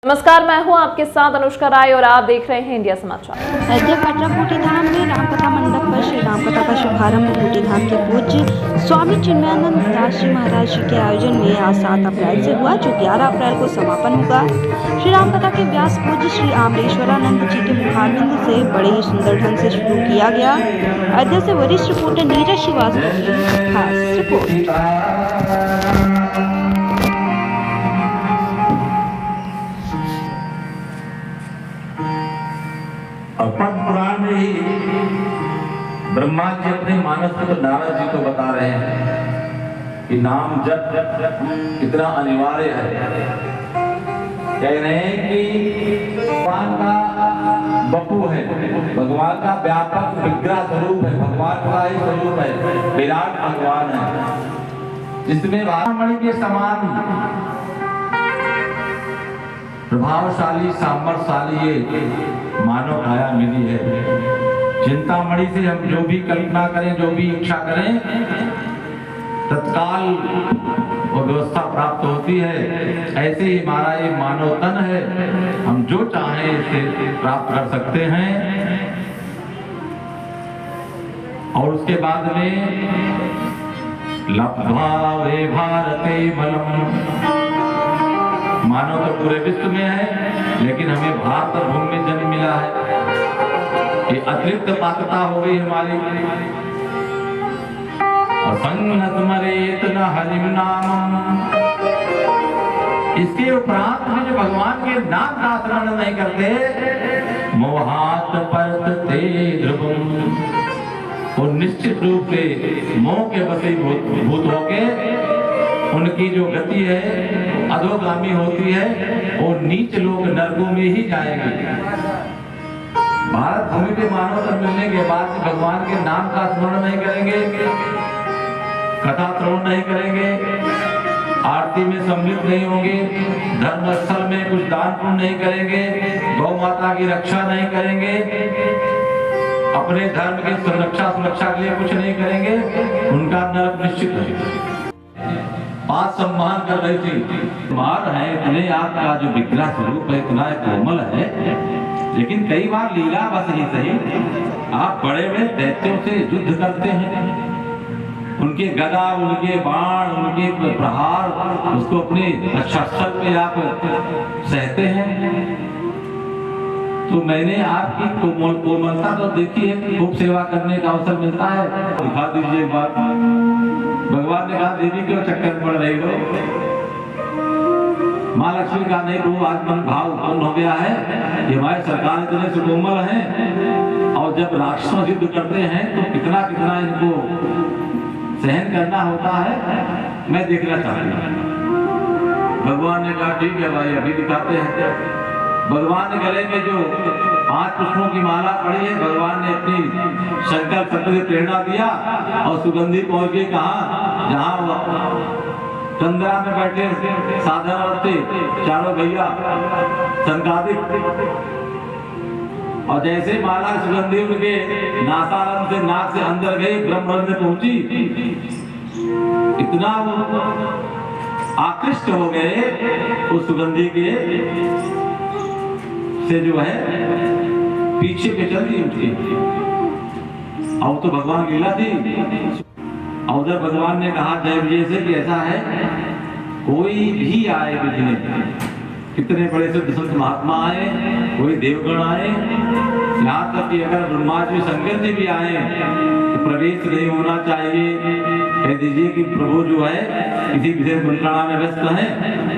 नमस्कार, मैं हूं आपके साथ अनुष्का राय और आप देख रहे हैं इंडिया समाचार। अयोध्या कटरा बूटी धाम में रामकथा मंडप पर श्री रामकथा का शुभारंभ बूटी धाम के पूज्य स्वामी चिन्मयानंद दास जी महाराज जी के आयोजन में आज 7 अप्रैल से हुआ, जो 11 अप्रैल को समापन होगा। श्री रामकथा के व्यास पूज्य श्री आमरेश्वरानंद जी के मुखारबिंद से बड़े ही सुंदर ढंग से शुरू किया गया। अयोध्या से वरिष्ठ रिपोर्टर नीरज श्रीवास्तव की खास रिपोर्ट। पद्म पुराण में ही ब्रह्मा जी अपने मानस पुत्र नारद जी को बता रहे हैं कि नाम जप कितना अनिवार्य है। कह रहे हैं कि भगवान का बपू है, भगवान का व्यापक विग्रह स्वरूप है, भगवान का ही स्वरूप है, विराट भगवान है, जिसमें वारामणि के समान प्रभावशाली सामर्थशाली ये मानव काया मिली है। चिंतामणि से हम जो भी कल्पना करें, जो भी इच्छा करें, तत्काल वो व्यवस्था प्राप्त होती है। ऐसे ही हमारा ये मानव तन है, हम जो चाहें इसे प्राप्त कर सकते हैं। और उसके बाद में लब्ध्वा वे भारते बलम, मानव तो पूरे विश्व में है, लेकिन हमें भारत भूमि में जन्म मिला है। ये अतिरिक्त पात्रता हो गई हमारी। असंगत मरेत न हरिम नामम, इसके उपरांत में जो भगवान के नाम का स्मरण नहीं करते, मोहात परतते ध्रुवम, वो निश्चित रूप से मोह के वशीभूत होके उनकी जो गति है अधोगामी होती है, और नीच लोग नरकों में ही जाएंगे। भारत भूमि पे मानव तन मिलने के बाद भगवान के नाम का स्मरण नहीं करेंगे, कथा श्रवण नहीं करेंगे, आरती में सम्मिलित नहीं होंगे, धर्म स्थल में कुछ दान पुण्य नहीं करेंगे, गौ माता की रक्षा नहीं करेंगे, अपने धर्म की सुरक्षा के लिए कुछ नहीं करेंगे, उनका नरक निश्चित है। बात सम्मान कर रही थी, मार है इतने आपका जो विग्रह स्वरूप है, इतना कोमल है, लेकिन कई बार लीला बस ही सही, आप बड़े बड़े दैत्यों से युद्ध करते हैं, उनके गदा, उनके बाण, उनके प्रहार, उसको अपने शस्त्र पे आप सहते हैं। तो मैंने आपकी कोमलता तो देखी है, खूब सेवा करने का अवसर मिलता है। दिखा दीजिए बात। भगवान ने कहा देवी क्यों चक्कर पड़ रही हो, माँ लक्ष्मी का नहीं रूप आत्मन भाव उत्पन्न हो गया है, ये हमारे सरकार इतने सुकोमल हैं, और जब राक्षस युद्ध करते हैं तो कितना कितना इनको सहन करना होता है, मैं देखना चाहती हूँ। भगवान ने कहा ठीक है भाई, अभी दिखाते हैं। भगवान ने गले में जो 5 पुष्पों की माला पड़ी है, भगवान ने अपनी शंकर चक्र से प्रेरणा दिया और सुगंधी पहुंच के कहा, जहां चंद्रा में बैठे साधनार्थी चारों भैया संकादिक, और जैसे माला सुगंधी उनके नासारंध से नाक से अंदर गई, ब्रह्मरंध में पहुंची, इतना आकृष्ट हो गए उस सुगंधी के से जो है पीछे पे चलती उठती। और तो भगवान लीला थी। और उधर भगवान ने कहा जय विजय से कि ऐसा है, कोई भी आए विजय, कितने बड़े सिद्ध संत महात्मा आए, कोई देवगण आए, यहाँ तक कि अगर ब्रह्मा जी शंकर जी भी आए तो प्रवेश नहीं होना चाहिए। कह दीजिए कि प्रभु जो है किसी विशेष मंत्रणा में व्यस्त है,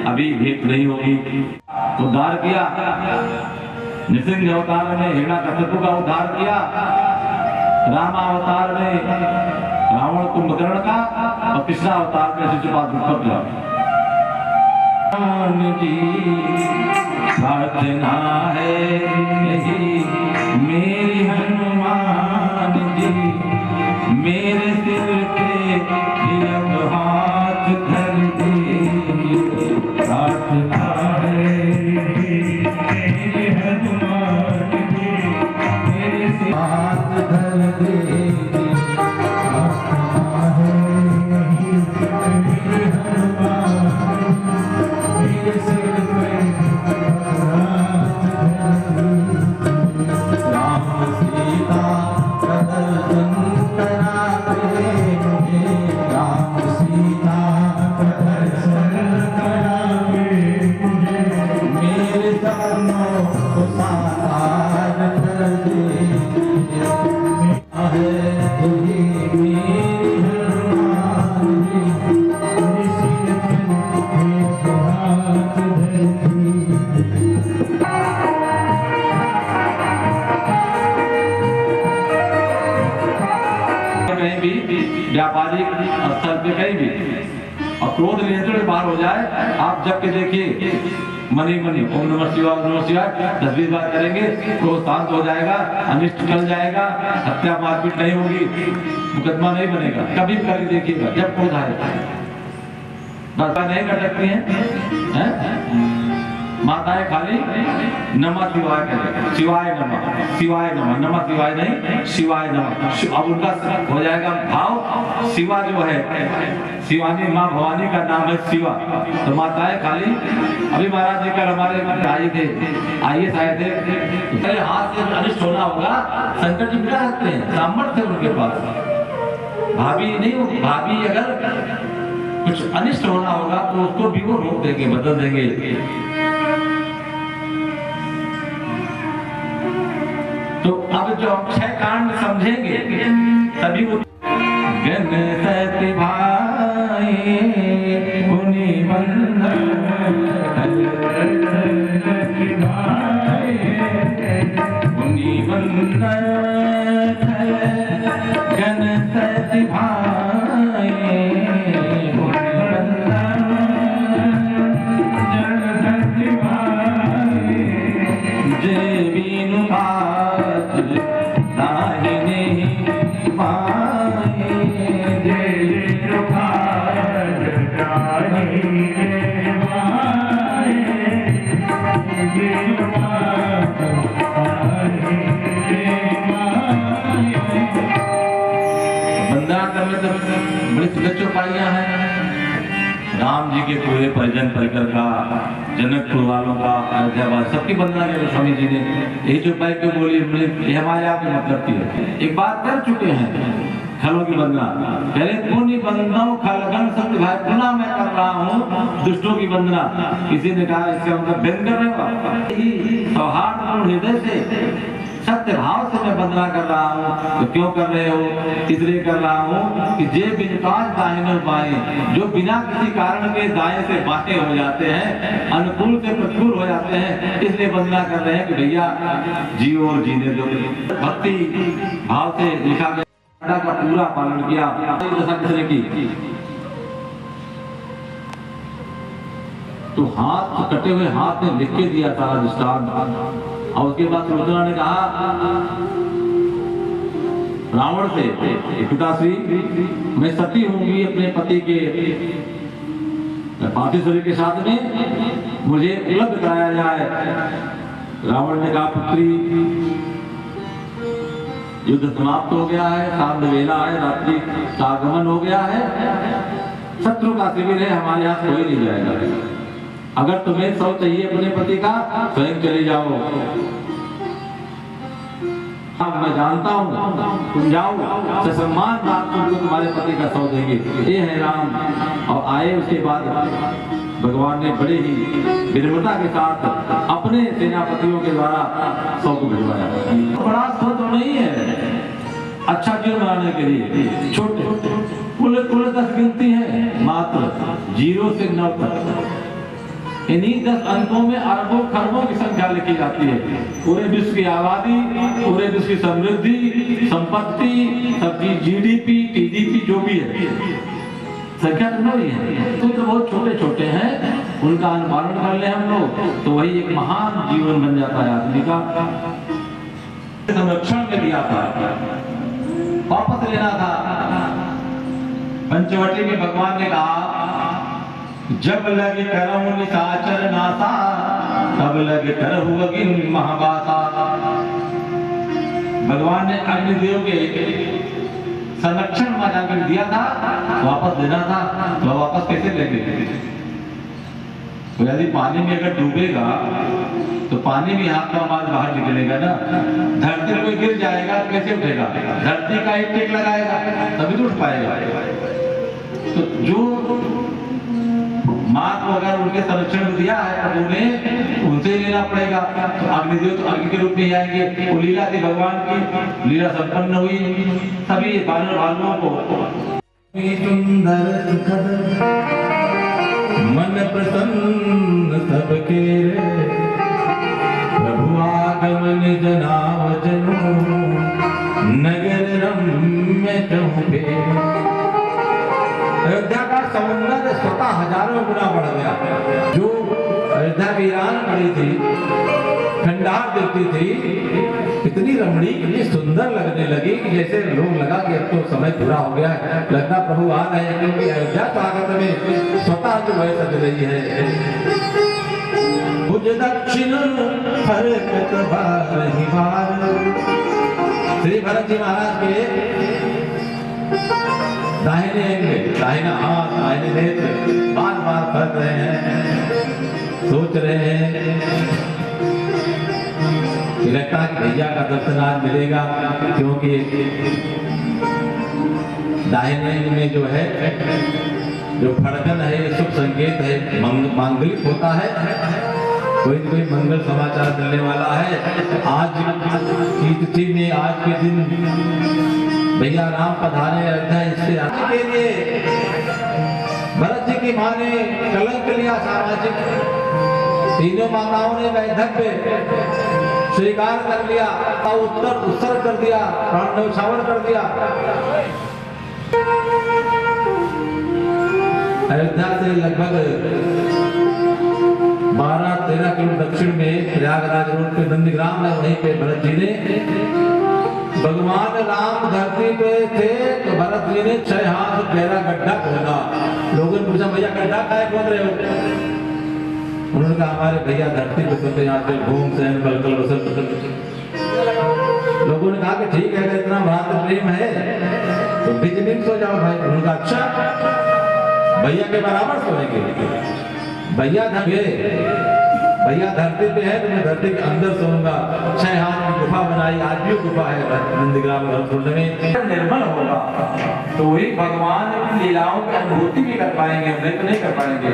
अभी भेंट नहीं होगी। उद्धार किया, नृसिंह अवतार में हिरण्याकश्यप का उद्धार किया, राम अवतार में रावण कुंभकर्ण का, और कृष्ण अवतार में शिशुपाल का। प्रार्थना है मेरी हनुमान जी, मेरे सिर पे हाथ धर दे, प्रार्थना है मेरे हनुमान जी, मेरे सिर हाथ धर दे, प्रार्थना है मेरे हनुमान, मेरे सिर पे व्यापारिक स्थल पे कहीं भी, और क्रोध नियंत्रण बाहर हो जाए, आप जब के देखिए मनी मनी ओम नमः शिवाय 10-20 बार करेंगे, क्रोध शांत हो जाएगा, अनिष्ट टल जाएगा, हत्या मारपीट नहीं होगी, मुकदमा नहीं बनेगा। कभी भी करके देखिएगा, जब क्रोध आएगा बस नहीं कर सकती हैं? माताएं खाली नमः शिवाय कहते, शिवाय नमः, शिवाय नमः, नमः शिवाय नहीं, शिवाय नमः। अब उनका हो जाएगा भाव, शिवा जो है, शिवानी माँ भवानी का नाम है शिवा। तो माताएं खाली, अभी महाराज जी कल हमारे आए थे, आए थे, पहले हाथ से अनिष्ट होना होगा, संकट जी मिटा सकते हैं, सामर्थ्य है उनके पास। भाभी नहीं हो, भाभी अगर कुछ अनिष्ट होना होगा तो उसको भी वो रोक देंगे, बदल देंगे। तो अब जो 6 कांड समझेंगे तभी वो गणपति भाई मुनि वंदन, मुनि वंदन गणपति भाई मुनि वंदन गणपति भाई, जय बीनु चौपाइयां हैं राम जी के पूरे परिजन परिकर का, जनकपुर वालों का, अयोध्या सबकी वंदना के स्वामी जी ने यही चौपाई क्यों बोली, हमारे आपके मतलब की एक बात कर चुके हैं, खलों की वंदना। पहले पुण्य बंदों खलगन सत्य भाई, पुनः मैं कर रहा हूँ दुष्टों की वंदना। किसी ने कहा इसका मतलब व्यंग सौहार्दपूर्ण हृदय से सत्य भाव से मैं वंदना कर रहा हूँ। तो क्यों कर रहे हो? इसलिए कर रहा हूँ कि जे बिनकाज दाहिने बाएं, जो बिना किसी कारण के दाएं से बाएं हो जाते हैं, अनुकूल से प्रतिकूल हो जाते हैं, इसलिए वंदना कर रहे हैं कि भैया जियो और जीने दो। भक्ति भाव से लिखा गया का पूरा पालन किया। दशा किसने की? तो हाथ कटे हुए हाथ में लिख के दिया सारा दृष्टांत। और उसके बाद सुलोचना ने कहा रावण से, पिताश्री मैं सती होंगी अपने पति के पार्थेश्वरी के साथ में, मुझे उपलब्ध कराया जाए। रावण ने कहा पुत्री युद्ध समाप्त हो गया है, शाम वेला है, रात्रि का आगमन हो गया है, शत्रु का शिविर है, हमारे यहाँ कोई नहीं जाएगा। अगर तुम्हें सौ चाहिए अपने पति का, स्वयं चले जाओ। अब मैं जानता हूँ तुम जाओ, सम्मान प्राप्त तुमको तुम्हारे पति का सौ देंगे। ये है राम। और आए उसके बाद भगवान ने बड़े ही विनम्रता के साथ अपने सेनापतियों के द्वारा सौ को भिजवाया। बड़ा सौ तो नहीं है, अच्छा जीवन बनाने के लिए छोटे कुल 10 गिनती है, मात्र 0 से 9 तक। इन्हीं 10 अंकों में अरबों खरबों की संख्या लिखी जाती है। पूरे विश्व की आबादी, पूरे विश्व की समृद्धि, संपत्ति, सबकी जीडीपी, टीडीपी जो भी है, संख्या तो नहीं है, तो बहुत छोटे छोटे हैं, उनका अनुपालन कर ले हम लोग तो वही एक महान जीवन बन जाता है आदमी का। संरक्षण में दिया था, वापस लेना था। पंचवटी में भगवान ने कहा जब लगे करहु निशाचर नासा, तब लगे करहु अग्नि महाबासा। भगवान ने अग्निदेव के संरक्षण में जाकर दिया था, वापस देना था, तो वापस कैसे लेंगे? तो यदि पानी में अगर डूबेगा तो पानी में हाथ का आवाज बाहर निकलेगा ना। धरती पे गिर जाएगा तो कैसे उठेगा? धरती का एक टेक लगाएगा तभी तो उठ पाएगा। तो जो माँ को अगर उनके संरक्षण में दिया है तो उन्हें उनसे ही लेना पड़ेगा। तो अग्निदेव तो अग्नि के रूप में आएंगे। वो लीला थी भगवान की, लीला संपन्न हुई, सभी बानर भालुओं को सुंदर मन प्रसन्न सबके, प्रभु आगमन जनाव जनु, नगर रम्य चहुपे। सौंदर्य स्वतः हजारों गुना बढ़ गया। जो अयोध्या वीरान पड़ी थी, खंडार देखती थी, इतनी रमणीक, इतनी सुंदर लगने लगी कि जैसे लोग लगा कि अब तो समय पूरा हो गया है, लगता प्रभु आ रहे हैं, क्योंकि अयोध्या स्वागत में स्वतः जो है सज रही है। भुज दक्षिण फरकत बारहि बार। श्री भरत जी महाराज के दाहिने अंग, दाहिना हाथ, दाहिने नेत्र बार बार फरक रहे हैं, सोच रहे हैं कि लगता है कि भैया का दर्शन आज मिलेगा, क्योंकि दाहिने अंग में जो है जो फड़कन है ये शुभ संकेत है, मांगलिक होता है, कोई मंगल समाचार मिलने वाला है। आज की तिथि में, आज के दिन भैया राम पधारे अयोध्या, इससे आगे के लिए भरत जी की मां ने कलंक लिया सामाजिक, तीनों माताओं ने वैधव्य स्वीकार कर लिया, उत्सर्ग कर दिया, प्राण न्यौछावर कर दिया। अयोध्या से लगभग 12-13 किलोमीटर दक्षिण में प्रयागराज रोड पे नंदीग्राम है, वहीं पे भरत जी ने, भगवान राम धरती पे थे तो भरत जी ने 6 हाथ गहरा गड्ढा खोदा। लोगों ने पूछा भैया गड्ढा काहे खोद रहे हो? उन्होंने कहा हमारे भैया धरती पे सोते यहाँ पे भूम सहन बलकल बसल। लोगों ने कहा कि ठीक है, अगर इतना भ्रात प्रेम है तो भी जमीन सो जाओ भाई। उन्होंने कहा अच्छा भैया के बराबर सोएंगे, भैया धरती पे है तो मैं धरती के अंदर सोऊंगा। 6 हाथ की गुफा बनाई, आज भी गुफा है नंदीग्राम भरतकुंड में। निर्मल होगा तो वही भगवान की लीलाओं की अनुभूति भी कर पाएंगे, हम नहीं तो नहीं कर पाएंगे।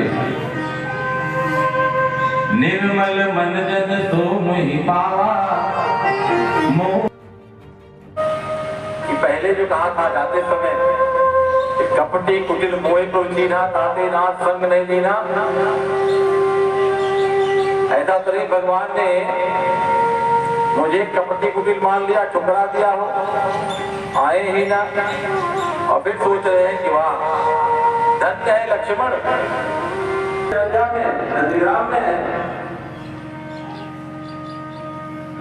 निर्मल मन जन सो मोहि पावा। कि पहले जो कहा था जाते समय कपटी कुटिल मोह को लीना, ताते नाथ संग नहीं लेना, ऐसा तो नहीं भगवान ने मुझे कपटी कुटिल मान लिया, ठुकरा दिया हो, आए ही ना, और फिर सोच रहे हैं कि वाह धन्य है लक्ष्मण, नंदीग्राम में है।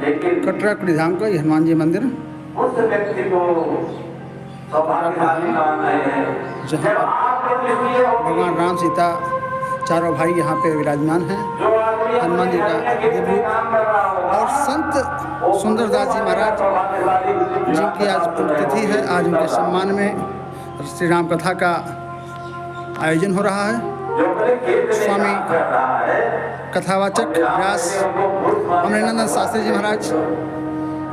लेकिन कटरा धाम का हनुमान जी मंदिर, उस व्यक्ति को सौभाग्यशाली मान रहे हैं जहाँ भगवान राम सीता चारों भाई यहाँ पे विराजमान हैं। हनुमान जी का दिव्य रूप और संत सुंदरदास जी महाराज जिनकी आज पुण्यतिथि है, आज उनके सम्मान में श्री राम कथा का आयोजन हो रहा है। स्वामी कथावाचक व्यास अमरेंद्रनाथ शास्त्री जी महाराज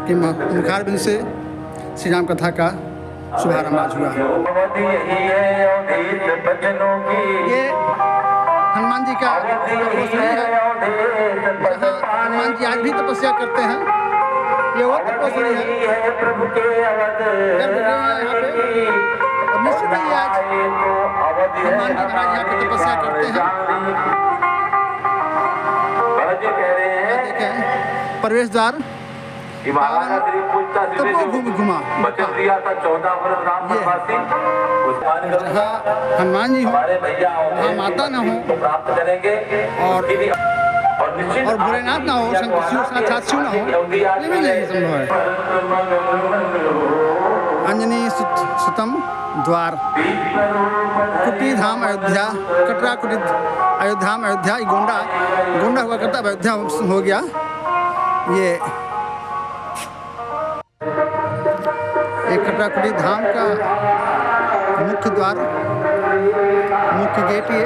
के मुखारबिंद से श्री राम कथा का शुभारंभ आज हुआ। ये हनुमान जी का तपस्या है, जहाँ हनुमान जी आज भी तपस्या करते हैं। ये वो तपस्या है यहाँ पे, और निश्चित ही आज हनुमान जी महाराज यहाँ पे तपस्या करते हैं। देखें प्रवेश द्वार तपोभूमि घुमा, जहाँ हनुमान जी हो वहाँ माता ना हो और भोलेनाथ ना हो, साक्षात शिव ना हो, ये भी नहीं संभव है। अंजनी सुतम द्वार कुटी धाम अयोध्या, कटरा कुटी अयोध्या में, अयोध्या गोंडा हुआ करता, अयोध्या हो गया। ये एक कटरा कुटी धाम का मुख्य द्वार, मुख्य गेट ये।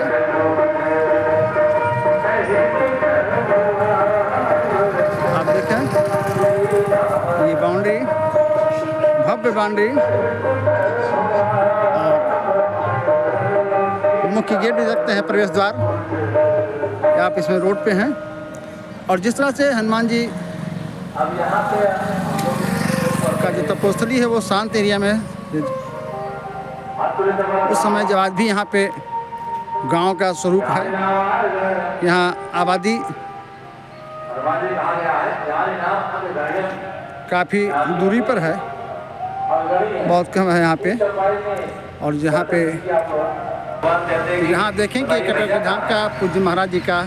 आप देखें ये बाउंड्री, भव्य बाउंड्री, मुख्य गेट भी देखते हैं, प्रवेश द्वार। आप इसमें रोड पे हैं और जिस तरह से हनुमान जी का जो तपोस्थली है वो शांत एरिया में, उस समय जब आज भी यहाँ पे गांव का स्वरूप है, यहाँ आबादी काफ़ी दूरी पर है, बहुत कम है यहाँ पे। और जहाँ पे यहाँ देखेंगे कटक धाम का पूज्य महाराज जी का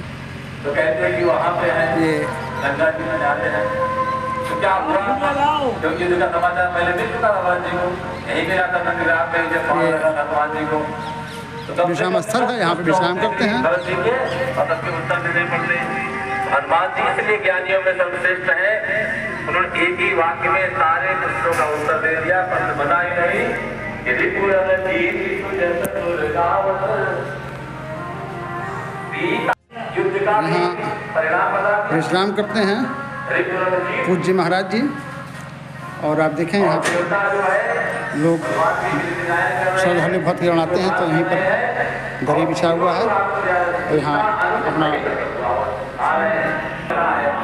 तो कहते हैं कि वहाँ पे है ये गंगा जी में जाते हैं। तो क्या हुआ, क्योंकि इसका समाचार पहले मिल चुका भगवान जी को, यही मिला था नंदग्राम में जब भगवान जी को। तो विश्राम स्थल है, यहाँ पे विश्राम करते हैं। और सबके उत्तर देने पड़ते हैं। हनुमान जी इसलिए ज्ञानियों में सर्वश्रेष्ठ है, उन्होंने एक ही वाक्य में सारे प्रश्नों का उत्तर दे दिया, प्रश्न बना ही नहीं। यदि पूरा यहाँ विश्राम करते हैं पूज्य महाराज जी। और आप देखें यहाँ पे लोग श्रद्धालु भक्तगण आते हैं तो यहीं पर दरी बिछा हुआ है और यहाँ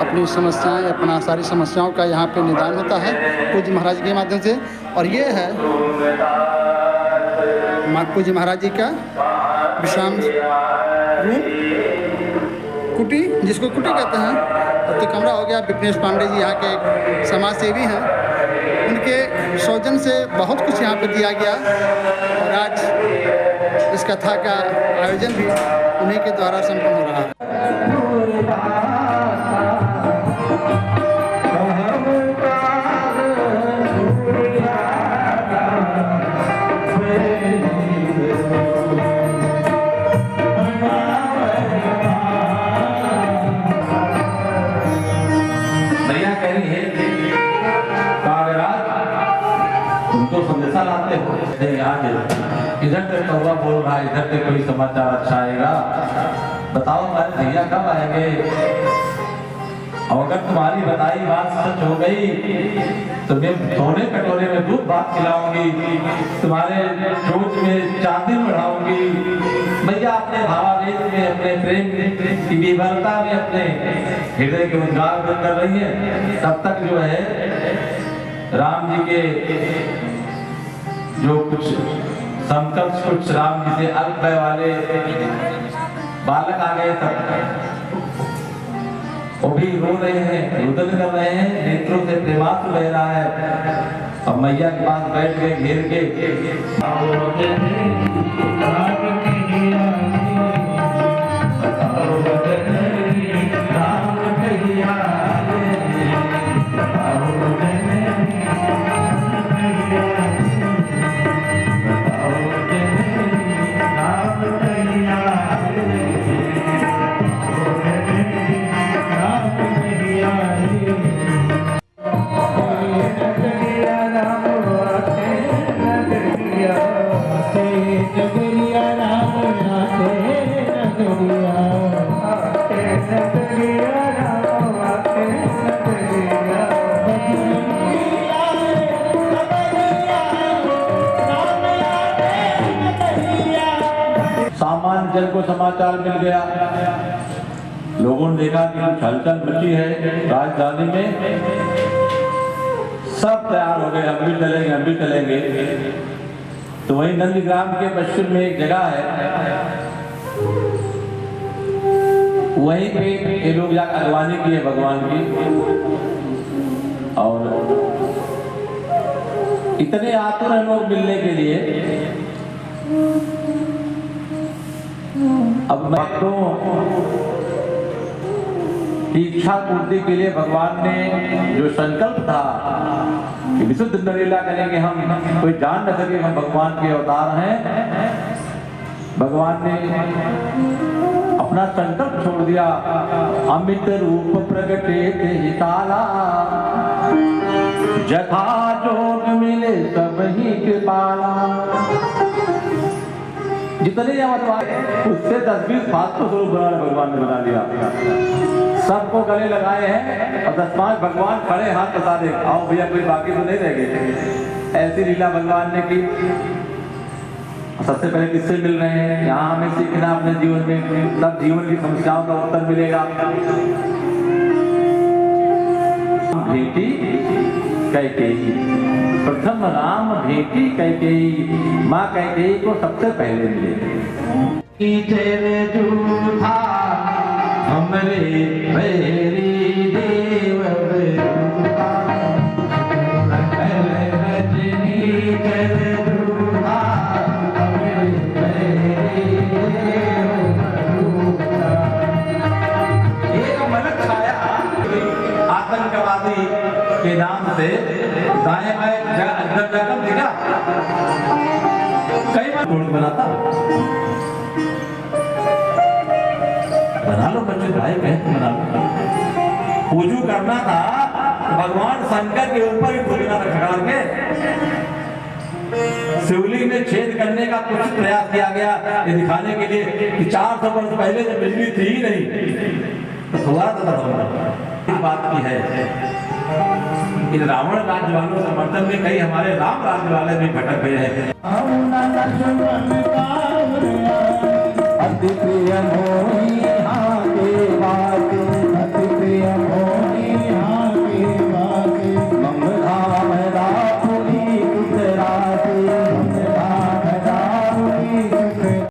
अपनी समस्याएं, अपना सारी समस्याओं का यहाँ पे निदान होता है पूज्य महाराज के माध्यम से। और ये है पूज्य महाराज जी का विश्राम रूम, कुटी, जिसको कुटी कहते हैं। अति कमरा हो गया। विपिनेश पांडे जी यहाँ के एक समाज सेवी हैं, उनके सौजन से बहुत कुछ यहाँ पे दिया गया और आज इस कथा का आयोजन भी उन्हीं के द्वारा संपन्न हो रहा है। संदेशा लाते हो इधर से कौवा बोल रहा है, इधर से कोई समाचार अच्छा आएगा, बताओ हमारे भैया कब आएंगे। और अगर तुम्हारी बताई बात सच हो गई तो मैं थोड़े कटोरे में दूध भात खिलाऊंगी, तुम्हारे चोच में चांदी बढ़ाऊंगी। भैया अपने भावावेश में, अपने प्रेम की विवरता में अपने हृदय के उद्गार कर रही है। तब तक जो है राम जी के जो कुछ समकक्ष, कुछ राम जी से अल्प वय वाले बालक आ गए, सब वो भी रो रहे हैं, रुदन कर रहे हैं, नेत्रों से प्रेमास्त्र बह रहा है। अब मैया के पास बैठ गए घेर के। जन को समाचार मिल गया, लोगों ने देखा कि हलचल मची है राजधानी में, सब तैयार हो गए, हम भी चलेंगे, हम भी चलेंगे। तो वहीं नंदग्राम के पश्चिम में एक जगह है, वहीं पे ये लोग जाकर अगवानी की है भगवान की। और इतने आतुर हैं लोग मिलने के लिए। अब भक्तों की इच्छा पूर्ति के लिए भगवान ने जो संकल्प था कि विशुद्ध लीला करेंगे, हम कोई जान न सके हम भगवान के अवतार हैं, भगवान ने अपना संकल्प छोड़ दिया। अमित रूप प्रगटे हिताला, जथा जोग मिले सब ही कृपाला। जितने उससे 10-20 फालतू स्वरूप भगवान ने बना लिया। सबको गले लगाए हैं और 10-5 भगवान खड़े हाथ बता दे, आओ भैया कोई बाकी तो नहीं रह गए। ऐसी लीला भगवान ने की। सबसे पहले किससे मिल रहे हैं, यहाँ हमें सीखना अपने जीवन में, तब जीवन की समस्याओं का उत्तर मिलेगा। भेटी कैकेयी, प्रथम राम भेटी कैकेयी, माँ कैकेयी को सबसे पहले मिले। हमरे बैरी देव रजनी राष्ट्रवादी के नाम से दाएं बाएं जगह दिखा कई बार रोड बनाता बना लो बच्चे भाई बहन बना लो। पूजू करना था भगवान शंकर के ऊपर ही ठोकना था खड़ा के। शिवलिंग में छेद करने का कुछ प्रयास किया गया ये दिखाने के लिए कि 400 वर्ष पहले जब बिजली थी ही नहीं तो थोड़ा था इस बात की है। इन रावण राज्य वालों समर्थन में कई हमारे राम राज्य वाले भी भटक गए हैं।